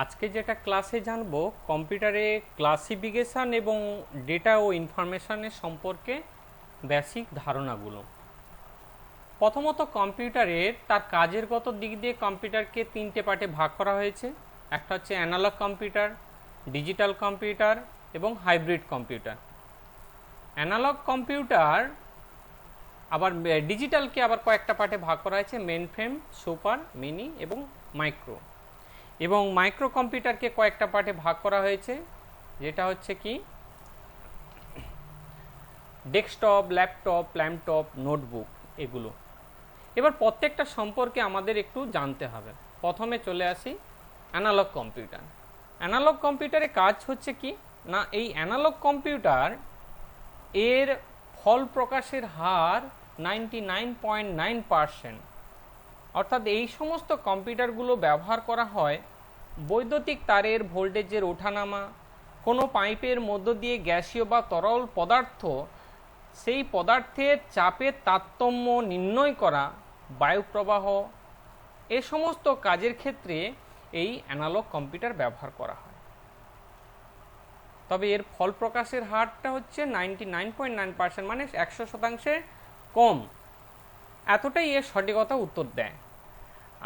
আজকে যেটা ক্লাসে জানবো কম্পিউটারে ক্লাসিফিকেশান এবং ডেটা ও ইনফরমেশনের সম্পর্কে বেসিক ধারণাগুলো। প্রথমত কম্পিউটারের তার কাজের গত দিক দিয়ে কম্পিউটারকে তিনটে পার্টে ভাগ করা হয়েছে। একটা হচ্ছে অ্যানালগ কম্পিউটার, ডিজিটাল কম্পিউটার এবং হাইব্রিড কম্পিউটার। অ্যানালগ কম্পিউটার আবার ডিজিটালকে আবার কয়েকটা পার্টে ভাগ করা হয়েছে, মেন ফ্রেম, সুপার, মিনি এবং মাইক্রো। এবং মাইক্রো কম্পিউটারকে কয়েকটা পার্টে ভাগ করা হয়েছে, যেটা হচ্ছে কি ডেস্কটপ, ল্যাপটপ, নোটবুক এগুলো। এবার প্রত্যেকটা সম্পর্কে আমাদের একটু জানতে হবে। প্রথমে চলে আসি অ্যানালগ কম্পিউটার। অ্যানালগ কম্পিউটারের কাজ হচ্ছে কি না, এই অ্যানালগ কম্পিউটার এর ফল প্রকাশের হার 99.9%। অর্থাৎ এই সমস্ত কম্পিউটারগুলো ব্যবহার করা হয় বৈদ্যুতিক তারের ভোল্টেজের ওঠানামা, কোনো পাইপের মধ্য দিয়ে গ্যাসীয় বা তরল পদার্থ, সেই পদার্থের চাপের তারতম্য নির্ণয় করা, বায়ুপ্রবাহ, এ সমস্ত কাজের ক্ষেত্রে এই অ্যানালগ কম্পিউটার ব্যবহার করা হয়। তবে এর ফল প্রকাশের হারটা হচ্ছে 99.9%, মানে 100% কম। এতটাই এর সঠিকতা উত্তর দেয়।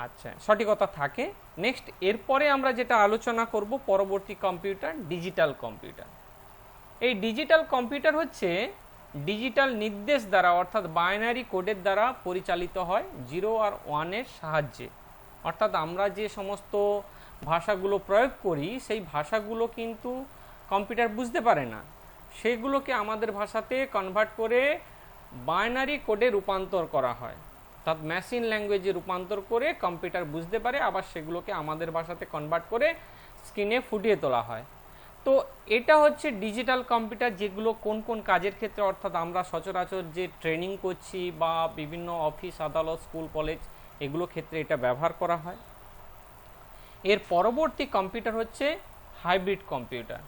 আচ্ছা, সঠিকতা থাকে। নেক্সট, এরপরে আমরা যেটা আলোচনা করব পরবর্তী কম্পিউটার, ডিজিটাল কম্পিউটার। এই ডিজিটাল কম্পিউটার হচ্ছে ডিজিটাল নির্দেশ দ্বারা অর্থাৎ বাইনারি কোডের দ্বারা পরিচালিত হয়, 0 আর 1 এর সাহায্যে। অর্থাৎ আমরা যে সমস্ত ভাষাগুলো প্রয়োগ করি সেই ভাষাগুলো কিন্তু কম্পিউটার বুঝতে পারে না, সেগুলোকে আমাদের ভাষাতে কনভার্ট করে বাইনারি কোডে রূপান্তর করা হয়। অর্থাৎ মেশিন ল্যাঙ্গুয়েজে রূপান্তর করে কম্পিউটার বুঝতে পারে, আবার সেগুলোকে আমাদের ভাষাতে কনভার্ট করে স্ক্রিনে ফুটিয়ে তোলা হয়। তো এটা হচ্ছে ডিজিটাল কম্পিউটার, যেগুলো কোন কোন কাজের ক্ষেত্রে, অর্থাৎ আমরা সচরাচর যে ট্রেনিং করছি বা বিভিন্ন অফিস আদালত, স্কুল কলেজ, এগুলো ক্ষেত্রে এটা ব্যবহার করা হয়। এর পরবর্তী কম্পিউটার হচ্ছে হাইব্রিড কম্পিউটার।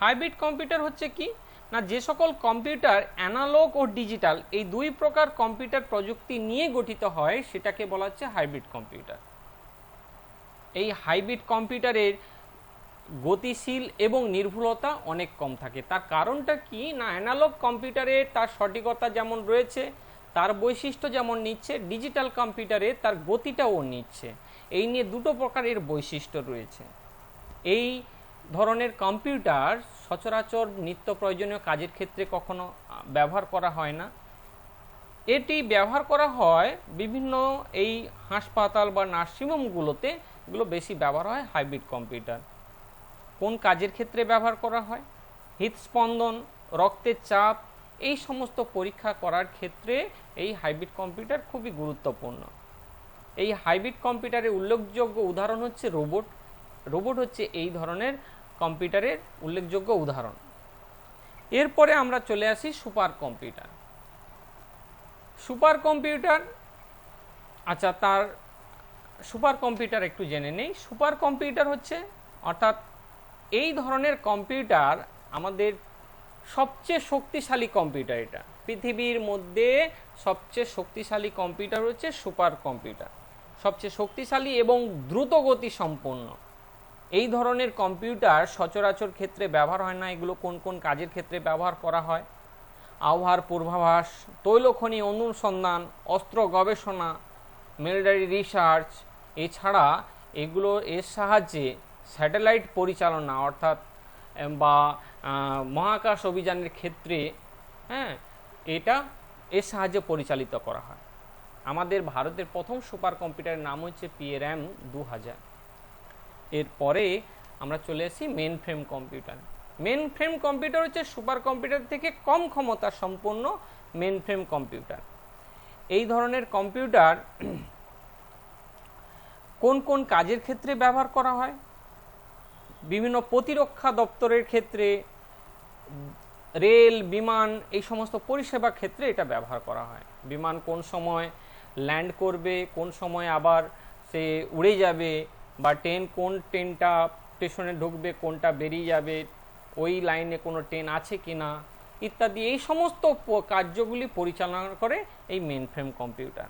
হাইব্রিড কম্পিউটার হচ্ছে কি না, যে সকল কম্পিউটার অ্যানালগ ও ডিজিটাল এই দুই প্রকার কম্পিউটার প্রযুক্তি নিয়ে গঠিত হয় সেটাকে বলা হচ্ছে হাইব্রিড কম্পিউটার। এই হাইব্রিড কম্পিউটারের গতিশীল এবং নির্ভুলতা অনেক কম থাকে। তার কারণটা কি না, অ্যানালগ কম্পিউটারে তার সঠিকতা যেমন রয়েছে, তার বৈশিষ্ট্য যেমন নিচ্ছে, ডিজিটাল কম্পিউটারে তার গতিটাও নিচ্ছে। এই নিয়ে দুটো প্রকারের বৈশিষ্ট্য রয়েছে। এই ধরনের কম্পিউটার সচরাচর নিত্য প্রয়োজনীয় কাজের ক্ষেত্রে কখনো ব্যবহার করা হয় না। এটি ব্যবহার করা হয় বিভিন্ন এই হাসপাতাল বা নার্সিংহোমগুলোতে, এগুলো বেশি ব্যবহার হয় হাইব্রিড কম্পিউটার। কোন কাজের ক্ষেত্রে ব্যবহার করা হয়? হৃদস্পন্দন, রক্তের চাপ, এই সমস্ত পরীক্ষা করার ক্ষেত্রে এই হাইব্রিড কম্পিউটার খুবই গুরুত্বপূর্ণ। এই হাইব্রিড কম্পিউটারের উল্লেখযোগ্য উদাহরণ হচ্ছে রোবট। রোবট হচ্ছে এই ধরনের কম্পিউটারের উল্লেখযোগ্য উদাহরণ। এরপরে আমরা চলে আসি সুপার কম্পিউটার। সুপার কম্পিউটার, আচ্ছা, তার সুপার কম্পিউটার একটু জেনে নেই। সুপার কম্পিউটার হচ্ছে, অর্থাৎ এই ধরনের কম্পিউটার আমাদের সবচেয়ে শক্তিশালী কম্পিউটার। এটা পৃথিবীর মধ্যে সবচেয়ে শক্তিশালী কম্পিউটার হচ্ছে সুপার কম্পিউটার, সবচেয়ে শক্তিশালী এবং দ্রুত গতি সম্পন্ন। এই ধরনের কম্পিউটার সচরাচর ক্ষেত্রে ব্যবহার হয় না। এগুলো কোন কোন কাজের ক্ষেত্রে ব্যবহার করা হয়? আবহাওয়ার পূর্বাভাস, তৈলখনি অনুসন্ধান, অস্ত্র গবেষণা, মিলিটারি রিসার্চ, এছাড়া এগুলো এর সাহায্যে স্যাটেলাইট পরিচালনা অর্থাৎ বা মহাকাশ অভিযানের ক্ষেত্রে, এটা এর সাহায্যে পরিচালিত করা হয়। আমাদের ভারতের প্রথম সুপার কম্পিউটারের নাম হচ্ছে PRM 2000। এরপরে আমরা চলে আসি mainframe computer. Mainframe computer হচ্ছে সুপার কম্পিউটার থেকে কম ক্ষমতা সম্পন্ন মেন ফ্রেম কম্পিউটার। এই ধরনের কম্পিউটার কোন কোন কাজের ক্ষেত্রে ব্যবহার করা হয়? বিভিন্ন প্রতিরক্ষা দপ্তরের ক্ষেত্রে, রেল, বিমান, এই সমস্ত পরিষেবা ক্ষেত্রে এটা ব্যবহার করা হয়। বিমান কোন সময় ল্যান্ড করবে, কোন সময় আবার সে উড়ে যাবে, বা কোন ট্রেনটা স্টেশনে ঢুকবে, কোনটা বেরিয়ে যাবে, ওই লাইনে কোনো ট্রেন আছে কিনা, ইত্যাদি, এই সমস্ত কার্যগুলি পরিচালনা করে এই মেন ফ্রেম কম্পিউটার।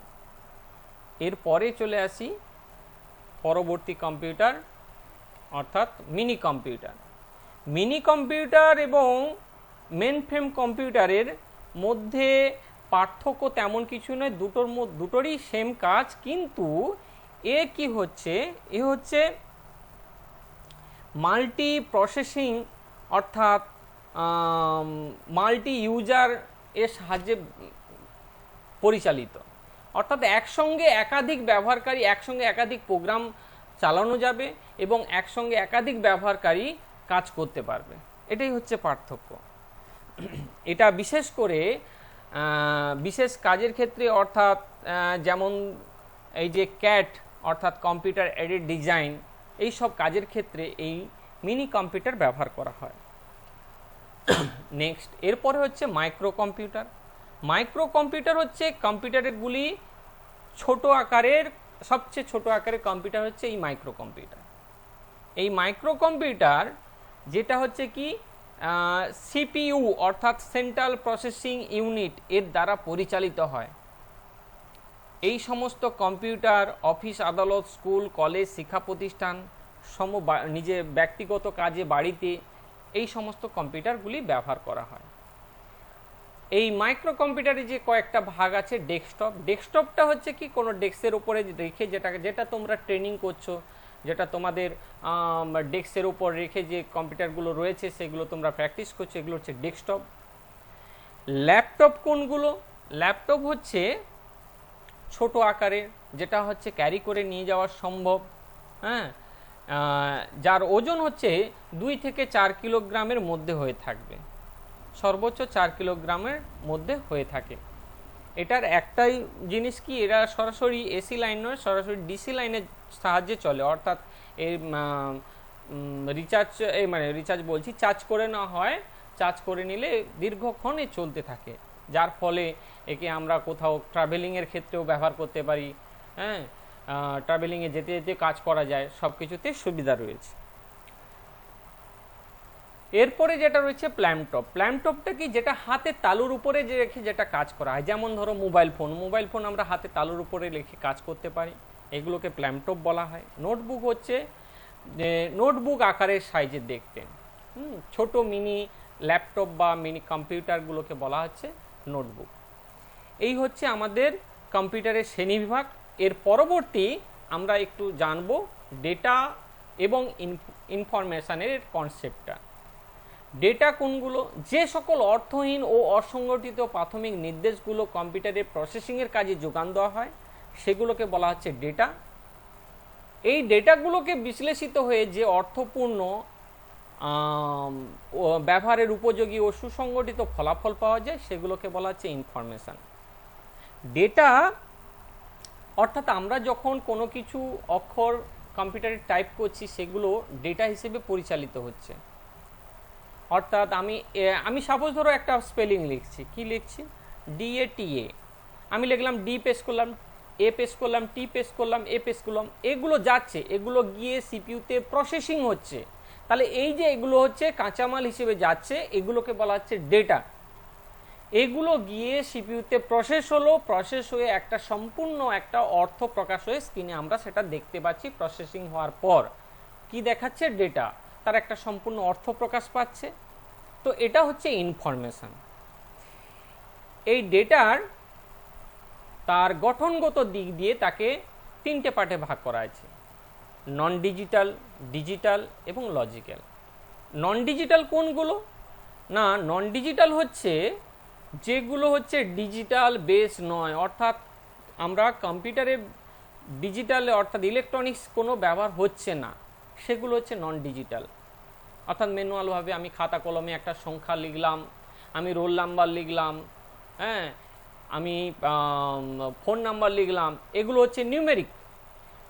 এরপরে চলে আসি পরবর্তী কম্পিউটার অর্থাৎ মিনি কম্পিউটার। মিনি কম্পিউটার এবং মেন ফ্রেম কম্পিউটারের মধ্যে পার্থক্য তেমন কিছু নয়, দুটোরই সেম কাজ, কিন্তু এ কি হচ্ছে, এ হচ্ছে মাল্টি প্রসেসিং অর্থাৎ মাল্টি ইউজার এর সাহায্যে পরিচালিত, অর্থাৎ একসঙ্গে একাধিক ব্যবহারকারী একসঙ্গে একাধিক প্রোগ্রাম চালানো যাবে এবং একসঙ্গে একাধিক ব্যবহারকারী কাজ করতে পারবে, এটাই হচ্ছে পার্থক্য। এটা বিশেষ করে বিশেষ কাজের ক্ষেত্রে, অর্থাৎ যেমন এই যে ক্যাট অর্থাৎ কম্পিউটার এডেড ডিজাইন, এই সব কাজের ক্ষেত্রে এই মিনি কম্পিউটার ব্যবহার করা হয়। নেক্সট, এরপরে হচ্ছে মাইক্রো কম্পিউটার। মাইক্রো কম্পিউটার হচ্ছে কম্পিউটারগুলি ছোট আকারের, সবচেয়ে ছোট আকারের কম্পিউটার হচ্ছে এই মাইক্রো কম্পিউটার। এই মাইক্রো কম্পিউটার যেটা হচ্ছে কি সিপিইউ অর্থাৎ সেন্ট্রাল প্রসেসিং ইউনিট এর দ্বারা পরিচালিত হয়। এই সমস্ত কম্পিউটার অফিস আদালত স্কুল কলেজ শিক্ষা প্রতিষ্ঠান নিজের ব্যক্তিগত কাজে বাড়িতে এই সমস্ত কম্পিউটারগুলি ব্যবহার করা হয়। এই মাইক্রো কম্পিউটারে যে কয়েকটা ভাগ আছে, ডেস্কটপ। ডেস্কটপটা হচ্ছে কি কোনো ডেস্কের উপরে রেখে যেটা তোমরা ট্রেনিং করছো, যেটা তোমাদের ডেস্কের উপর রেখে যে কম্পিউটারগুলো রয়েছে সেগুলো তোমরা প্র্যাকটিস করছো, এগুলো হচ্ছে ডেস্কটপ। ল্যাপটপ কোনগুলো? ল্যাপটপ হচ্ছে ছোট আকারের, যেটা হচ্ছে ক্যারি করে নিয়ে যাওয়া সম্ভব, হ্যাঁ, যার ওজন হচ্ছে 2 থেকে 4 কিলোগ্রামের মধ্যে হয়ে থাকবে, সর্বোচ্চ 4 কিলোগ্রামের মধ্যে হয়ে থাকে। এটার একটাই জিনিস কি, এরা সরাসরি এসি লাইন নয়, সরাসরি ডিসি লাইনের সাহায্যে চলে, অর্থাৎ এই রিচার্জ বলছি, চার্জ করে না হয়, চার্জ করে নিলে দীর্ঘক্ষণ এ চলতে থাকে, যার ফলে একে আমরা কোথাও ট্রাভেলিংয়ের ক্ষেত্রেও ব্যবহার করতে পারি, হ্যাঁ, ট্রাভেলিংয়ে যেতে যেতে কাজ করা যায়, সব কিছুতে সুবিধা রয়েছে। এরপরে যেটা রয়েছে ল্যাপটপ। ল্যাপটপটা কি, যেটা হাতে তালুর উপরে যে রেখে যেটা কাজ করা হয়, যেমন ধরো মোবাইল ফোন আমরা হাতে তালুর উপরে রেখে কাজ করতে পারি, এগুলোকে ল্যাপটপ বলা হয়। নোটবুক হচ্ছে নোটবুক আকারের সাইজে দেখতে, ছোট মিনি ল্যাপটপ বা মিনি কম্পিউটারগুলোকে বলা হচ্ছে নোটবুক। এই হচ্ছে আমাদের কম্পিউটারের শ্রেণীবিভাগ। এর পরবর্তী আমরা একটু জানব ডেটা এবং ইনফরমেশনের কনসেপ্টটা। ডেটা কোনগুলো? যে সকল অর্থহীন ও অসংগঠিত প্রাথমিক নির্দেশগুলো কম্পিউটারের প্রসেসিংয়ের কাজে যোগান দেওয়া হয় সেগুলোকে বলা হচ্ছে ডেটা। এই ডেটাগুলোকে বিশ্লেষিত হয়ে যে অর্থপূর্ণ ব্যবহারের উপযোগী ও সুসংগঠিত ফলাফল পাওয়া যায় সেগুলোকে বলা হচ্ছে ইনফরমেশন। ডেটা অর্থাৎ আমরা যখন কোনো কিছু অক্ষর কম্পিউটারে টাইপ করছি সেগুলো ডেটা হিসেবে পরিচালিত হচ্ছে। অর্থাৎ আমি সাপোজ ধরো একটা স্পেলিং লিখছি, কি লিখছি, DATA, আমি লিখলাম ডি পেস্ট করলাম, এ পেস্ট করলাম, টি পেস্ট করলাম, এ পেস্ট করলাম, এগুলো যাচ্ছে, এগুলো গিয়ে সিপিইউতে প্রসেসিং হচ্ছে। তাহলে এই যে এগুলো হচ্ছে কাঁচামাল হিসেবে যাচ্ছে, এগুলোকে বলা হচ্ছে ডেটা। এগুলো গিয়ে সিপিইউতে প্রসেস হলো, প্রসেস হয়ে একটা সম্পূর্ণ একটা অর্থ প্রকাশ হয়ে স্ক্রিনে আমরা সেটা দেখতে পাচ্ছি। প্রসেসিং হওয়ার পর কি দেখাচ্ছে, ডেটা, তার একটা সম্পূর্ণ অর্থ প্রকাশ পাচ্ছে। তো এটা হচ্ছে ইনফরমেশন। এই ডেটার তার গঠনগত দিক দিয়ে তাকে 3টে পার্টে ভাগ করা আছে, নন ডিজিটাল, ডিজিটাল এবং লজিক্যাল। নন ডিজিটাল কোনগুলো? না, নন ডিজিটাল হচ্ছে যেগুলো হচ্ছে ডিজিটাল বেস নয়, অর্থাৎ আমরা কম্পিউটারে ডিজিটালে অর্থাৎ ইলেকট্রনিক্স কোনো ব্যবহার হচ্ছে না, সেগুলো হচ্ছে নন ডিজিটাল। অর্থাৎ ম্যানুয়ালভাবে আমি খাতা কলমে একটা সংখ্যা লিখলাম, আমি রোল নাম্বার লিখলাম, হ্যাঁ, আমি ফোন নাম্বার লিখলাম, এগুলো হচ্ছে নিউমেরিক।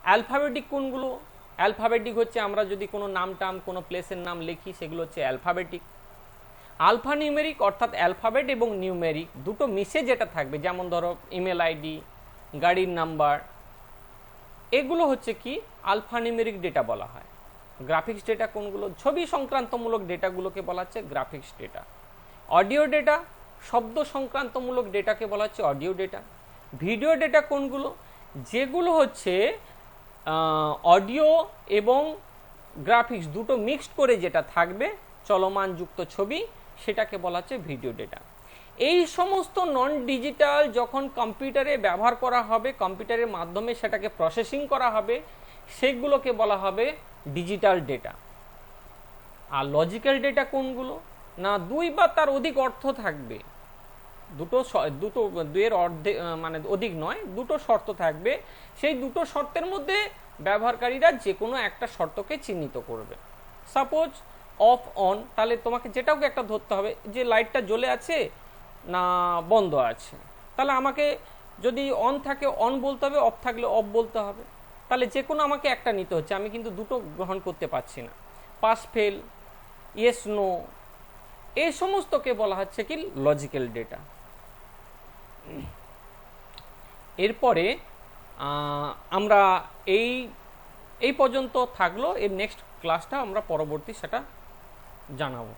অ্যালফাবেটিক কোনগুলো? অ্যালফাবেটিক হচ্ছে আমরা যদি কোনো নাম কোনো প্লেসের নাম লিখি সেগুলো হচ্ছে অ্যালফাবেটিক। আলফা নিউমেরিক অর্থাৎ অ্যালফাবেট এবং নিউমেরিক দুটো মিশে যেটা থাকবে, যেমন ধরো ইমেল আইডি, গাড়ির নাম্বার, এগুলো হচ্ছে কি আলফা নিউমেরিক ডেটা বলা হয়। গ্রাফিক্স ডেটা কোনগুলো? ছবি সংক্রান্তমূলক ডেটাগুলোকে বলা হচ্ছে গ্রাফিক্স ডেটা। অডিও ডেটা, শব্দ সংক্রান্তমূলক ডেটাকে বলা হচ্ছে অডিও ডেটা। ভিডিও ডেটা কোনগুলো? যেগুলো হচ্ছে অডিও এবং গ্রাফিক্স দুটো মিক্সড করে যেটা থাকবে চলমান যুক্ত ছবি, সেটাকে বলা হচ্ছে ভিডিও ডেটা। এই সমস্ত নন ডিজিটাল যখন কম্পিউটারে ব্যবহার করা হবে, কম্পিউটারের মাধ্যমে সেটাকে প্রসেসিং করা হবে, সেগুলোকে বলা হবে ডিজিটাল ডেটা। আর লজিক্যাল ডেটা কোনগুলো? না, দুই বা তার অধিক অর্থ থাকবে, দুইয়ের অর্ধেক মানে অধিক নয়, দুটো শর্ত থাকবে, সেই দুটো শর্তের মধ্যে ব্যবহারকারীরা যে কোনো একটা শর্তকে চিহ্নিত করবে। সাপোজ অফ অন, তাহলে তোমাকে যেটাও একটা ধরতে হবে যে লাইটটা জ্বলে আছে না বন্ধ আছে, তাহলে আমাকে যদি অন থাকে অন বলতে হবে, অফ থাকলে অফ বলতে হবে, তাহলে যে কোনো আমাকে একটা নিতে হচ্ছে, আমি কিন্তু দুটো গ্রহণ করতে পারছি না। পাস ফেল, ইয়েস নো, এই সমস্তকে বলা হচ্ছে কি লজিক্যাল ডেটা। এরপরে আমরা এই পর্যন্ত থাকলো, এর নেক্সট ক্লাসটা আমরা পরবর্তী সেটা জানাবো।